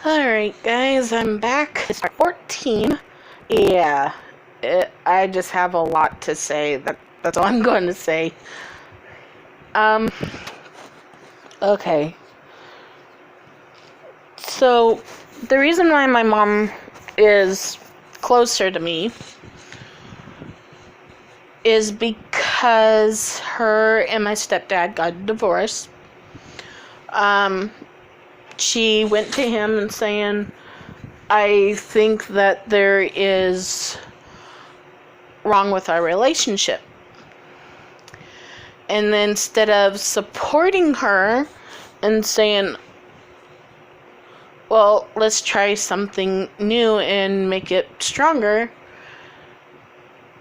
Alright, guys, I'm back. It's part 14. Yeah, I just have a lot to say. That's all I'm going to say. Okay. So, the reason why my mom is closer to me is because her and my stepdad got divorced. She went to him and saying, I think that there is wrong with our relationship. And then instead of supporting her and saying, well, let's try something new and make it stronger,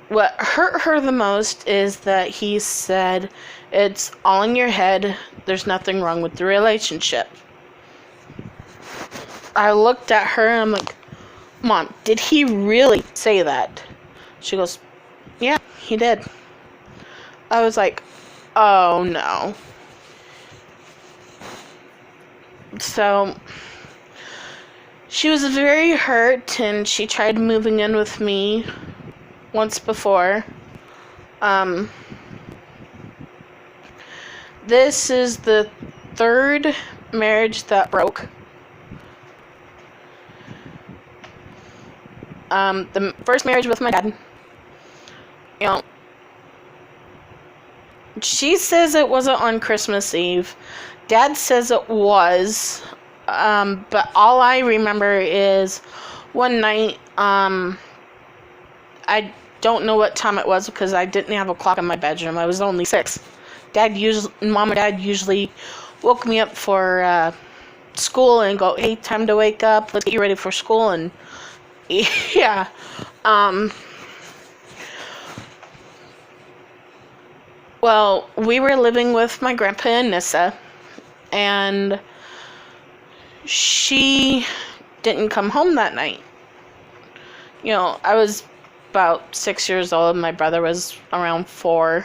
what hurt her the most is that he said, it's all in your head, there's nothing wrong with the relationship. I looked at her and I'm like, Mom, did he really say that? She goes, yeah, he did. I was like, oh no. So, she was very hurt and she tried moving in with me once before. This is the third marriage that broke. The first marriage with my dad, she says it wasn't on Christmas Eve. Dad says it was, but all I remember is one night, I don't know what time it was because I didn't have a clock in my bedroom. I was only 6. Mom and Dad usually woke me up for school and go, hey, time to wake up, let's get you ready for school. And yeah, well, we were living with my grandpa and Nissa, and she didn't come home that night. I was about 6 years old. My brother was around 4.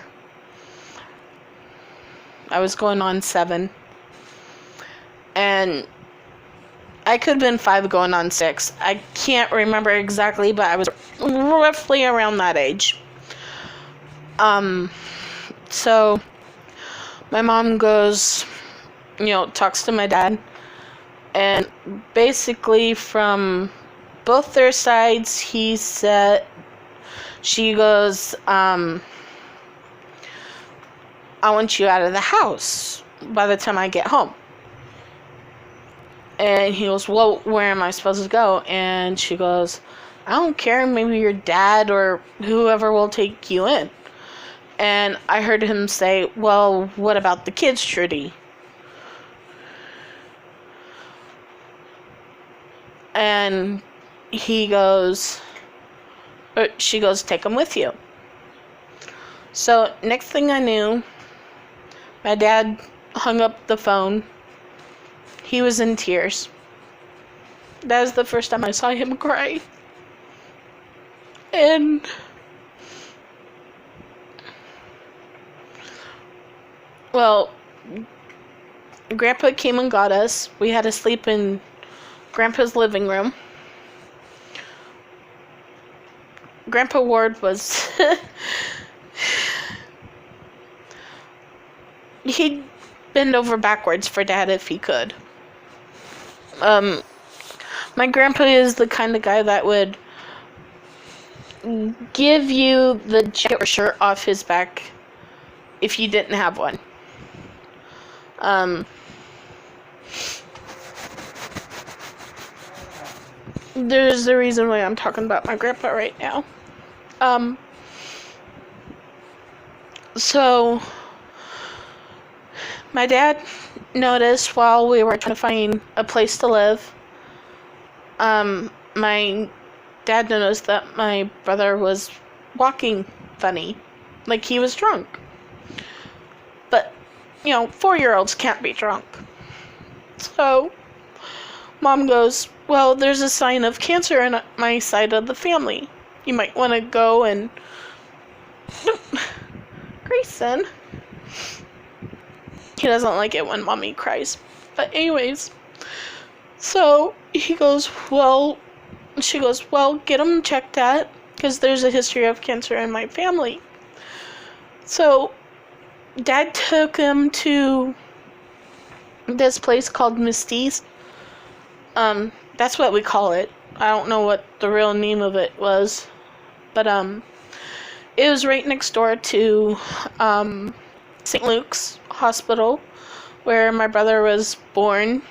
I was going on 7. And I could have been 5 going on 6. I can't remember exactly, but I was roughly around that age. So my mom goes, talks to my dad, and basically from both their sides, she goes, I want you out of the house by the time I get home. And he goes, well, where am I supposed to go? And she goes, I don't care, maybe your dad or whoever will take you in. And I heard him say, well, what about the kids, Trudy? And she goes, take them with you. So next thing I knew, my dad hung up the phone. He was in tears. That was the first time I saw him cry. And well, Grandpa came and got us. We had to sleep in Grandpa's living room. Grandpa Ward was he'd bend over backwards for Dad if he could. My grandpa is the kind of guy that would give you the jacket or shirt off his back if you didn't have one. There's a reason why I'm talking about my grandpa right now. So my dad noticed while we were trying to find a place to live, my dad noticed that my brother was walking funny, like he was drunk. But, 4-year-olds can't be drunk. So, Mom goes, well, there's a sign of cancer in my side of the family. You might want to go and... Grayson. He doesn't like it when Mommy cries. But anyways, So she goes, well, get him checked at, because there's a history of cancer in my family. So Dad took him to this place called Misty's. That's what we call it. I don't know what the real name of it was, but it was right next door to St. Luke's Hospital, where my brother was born.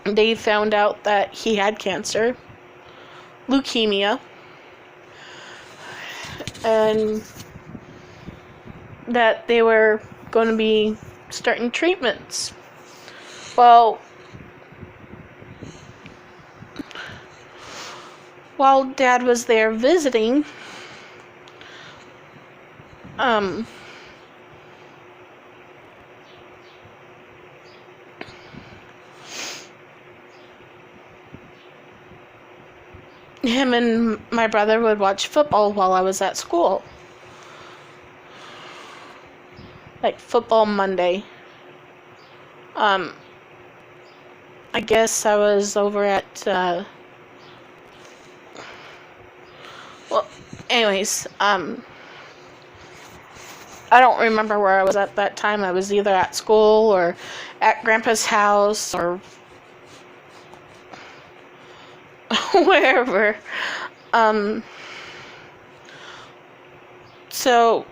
They found out that he had cancer, leukemia, and that they were going to be starting treatments. Well, while Dad was there visiting, him and my brother would watch football while I was at school. Like football Monday. I guess I was over at, anyways, I don't remember where I was at that time. I was either at school or at Grandpa's house or wherever. So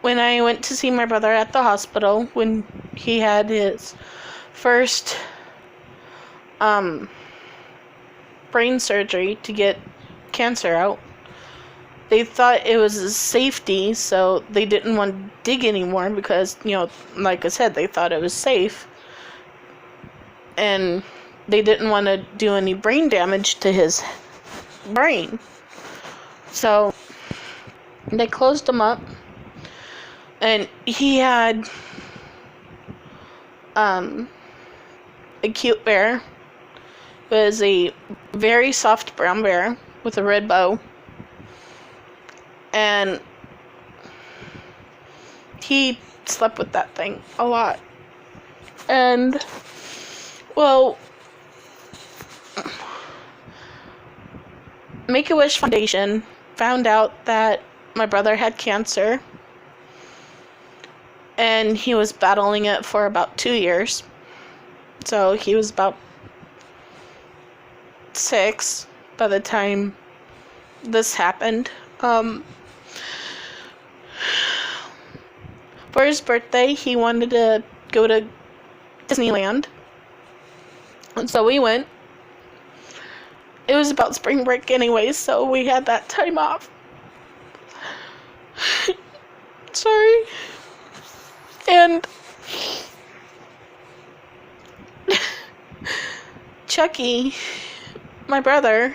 when I went to see my brother at the hospital, when he had his first brain surgery to get cancer out, they thought it was a safety, so they didn't want to dig anymore because, like I said, they thought it was safe. And they didn't want to do any brain damage to his brain. So they closed him up. And he had a cute bear. It was a very soft brown bear with a red bow. And he slept with that thing a lot. And, well, Make-A-Wish Foundation found out that my brother had cancer. And he was battling it for about 2 years. So he was about 6 by the time this happened. For his birthday, he wanted to go to Disneyland. And so we went. It was about spring break anyway, so we had that time off. Sorry. And Chucky, my brother,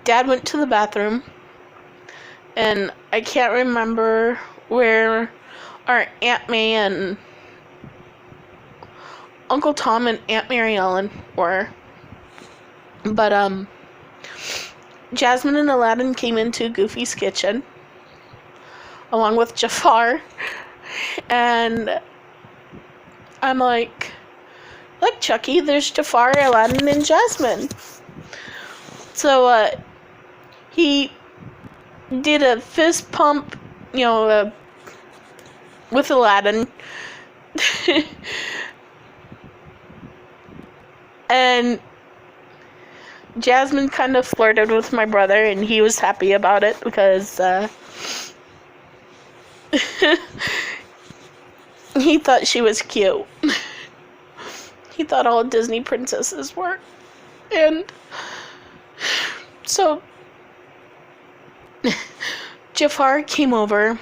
Dad went to the bathroom, and I can't remember where our Aunt May and Uncle Tom and Aunt Mary Ellen were, but Jasmine and Aladdin came into Goofy's kitchen, along with Jafar, and I'm like, look, Chucky, there's Jafar, Aladdin, and Jasmine. So, he did a fist pump, with Aladdin, and Jasmine kind of flirted with my brother, and he was happy about it because he thought she was cute. He thought all Disney princesses were. And so Jafar came over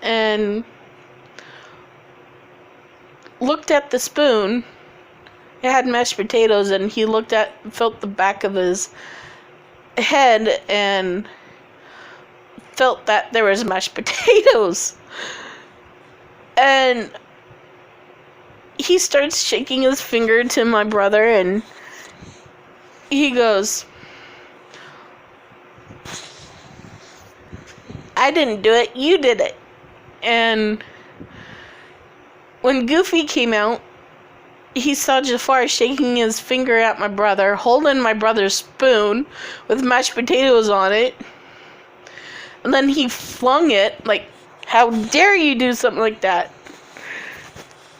and looked at the spoon. It had mashed potatoes, and he felt the back of his head and felt that there was mashed potatoes. And he starts shaking his finger to my brother, and he goes, I didn't do it, you did it. And when Goofy came out, he saw Jafar shaking his finger at my brother, holding my brother's spoon with mashed potatoes on it. And then he flung it, like, how dare you do something like that?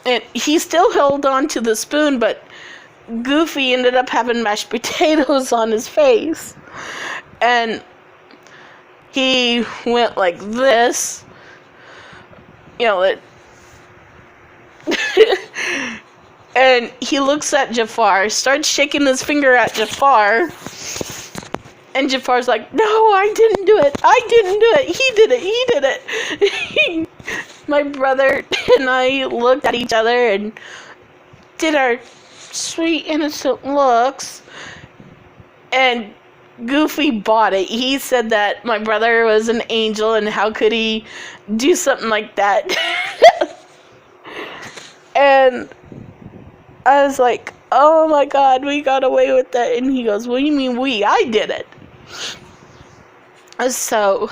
And he still held on to the spoon, but Goofy ended up having mashed potatoes on his face. And he went like this. You know, and he looks at Jafar, starts shaking his finger at Jafar. And Jafar's like, no, I didn't do it. I didn't do it. He did it. He did it. My brother and I looked at each other and did our sweet, innocent looks. And Goofy bought it. He said that my brother was an angel and how could he do something like that. And I was like, oh my God, we got away with that. And he goes, what do you mean we? I did it. So,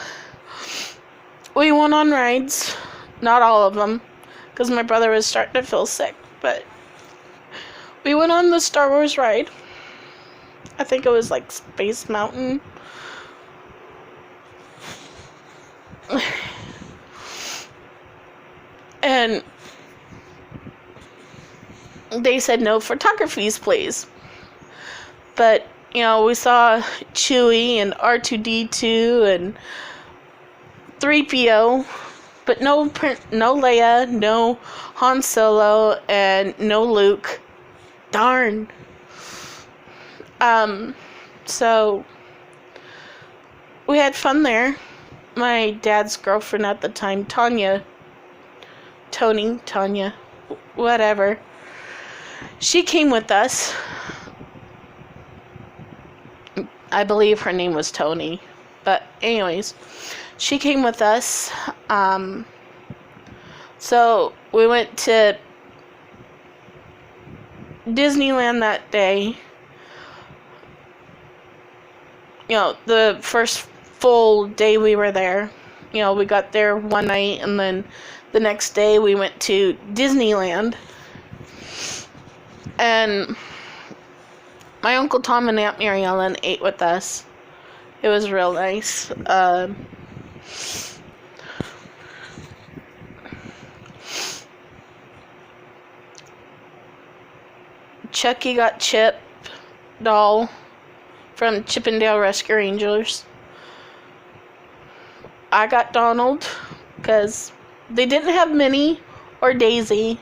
we went on rides. Not all of them, because my brother was starting to feel sick. But we went on the Star Wars ride. I think it was like Space Mountain. And they said no photographies, please. But, you know, we saw Chewie and R2-D2 and 3PO, but no Leia, no Han Solo, and no Luke. Darn. So we had fun there. My dad's girlfriend at the time, Tanya, whatever. She came with us. I believe her name was Tony. But anyways, she came with us. So we went to Disneyland that day. You know, the first full day we were there. You know, we got there one night and then the next day we went to Disneyland. And my Uncle Tom and Aunt Mary Ellen ate with us. It was real nice. Chucky got Chip doll from Chip 'n Dale Rescue Rangers. I got Donald because they didn't have Minnie or Daisy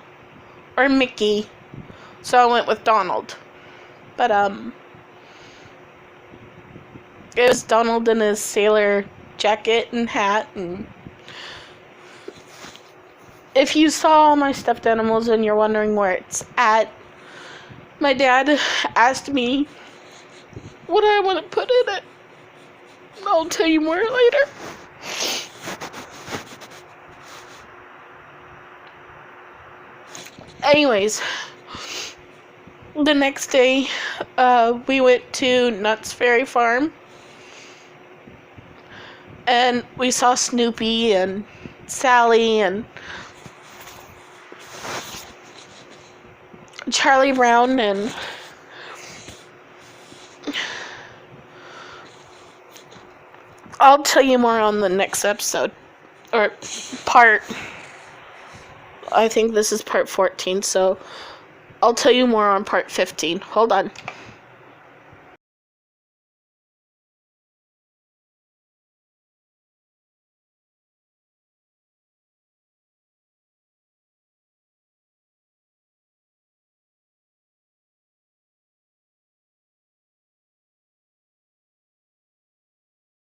or Mickey, so I went with Donald. But it was Donald in his sailor jacket and hat. And if you saw all my stuffed animals and you're wondering where it's at, my dad asked me what I want to put in it. I'll tell you more later. Anyways, the next day, we went to Knott's Berry Farm. And we saw Snoopy and Sally and Charlie Brown and I'll tell you more on the next episode. Or I think this is part 14, so I'll tell you more on part 15. Hold on.